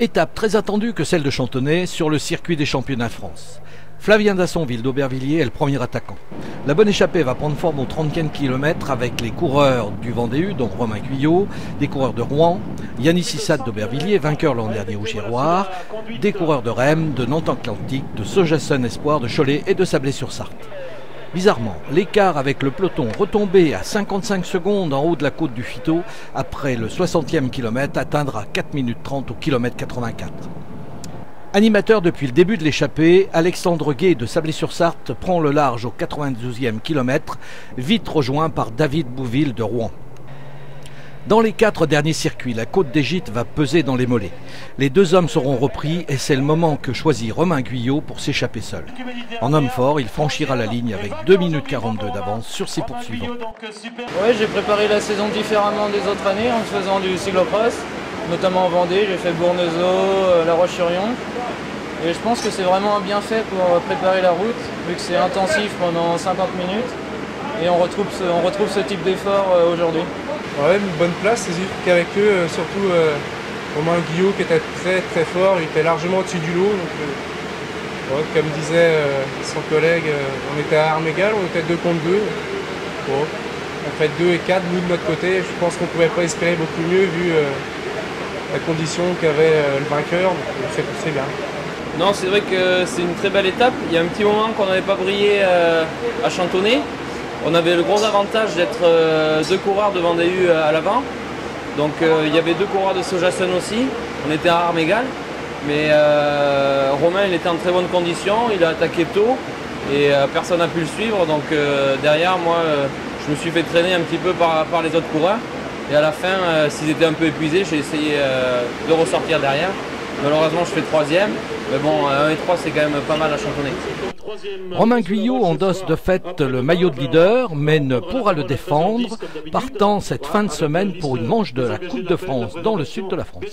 Étape très attendue que celle de Chantonnay sur le circuit des championnats de France. Flavien Dassonville d'Aubervilliers est le premier attaquant. La bonne échappée va prendre forme au 30e kilomètre avec les coureurs du Vendée, dont Romain Guyot, des coureurs de Rouen, Yannis Sissat d'Aubervilliers, vainqueur l'an dernier au Giroir, des coureurs de Rennes, de Nantes Atlantique, de Sojason Espoir, de Cholet et de Sablé-sur-Sarthe. Bizarrement, l'écart avec le peloton retombé à 55 secondes en haut de la côte du Fiteau après le 60e kilomètre atteindra 4 minutes 30 au kilomètre 84. Animateur depuis le début de l'échappée, Alexandre Guay de Sablé-sur-Sarthe prend le large au 92e kilomètre, vite rejoint par David Bouville de Rouen. Dans les 4 derniers circuits, la côte des Gîtes va peser dans les mollets. Les deux hommes seront repris et c'est le moment que choisit Romain Guyot pour s'échapper seul. En homme fort, il franchira la ligne avec 2 minutes 42 d'avance sur ses poursuivants. Ouais, j'ai préparé la saison différemment des autres années en faisant du cyclocross, notamment en Vendée. J'ai fait Bournezeau, La Roche-sur-Yon. Et je pense que c'est vraiment un bienfait pour préparer la route, vu que c'est intensif pendant 50 minutes. Et on retrouve ce type d'effort aujourd'hui. Ouais, une bonne place, c'est qu'avec eux, surtout Romain Guyot qui était très très fort, il était largement au-dessus du lot. Donc, comme disait son collègue, on était à armes égales, on était 2 contre 2. Bon, on fait 2 et 4, nous de notre côté, je pense qu'on ne pouvait pas espérer beaucoup mieux vu la condition qu'avait le vainqueur, donc c'est bien. Non, c'est vrai que c'est une très belle étape. Il y a un petit moment qu'on n'avait pas brillé à Chantonnay. On avait le gros avantage d'être 2 coureurs de Vendée à l'avant. Donc il y avait 2 coureurs de Sojason aussi. On était à armes égales. Mais Romain il était en très bonne condition. Il a attaqué tôt et personne n'a pu le suivre. Donc derrière moi je me suis fait traîner un petit peu par les autres coureurs. Et à la fin, s'ils étaient un peu épuisés, j'ai essayé de ressortir derrière. Malheureusement je fais 3e. Mais bon, 1 et 3 c'est quand même pas mal à Chantonnay. Romain Guyot endosse de fait le maillot de leader, mais ne pourra le défendre, partant cette fin de semaine pour une manche de la Coupe de France dans le sud de la France.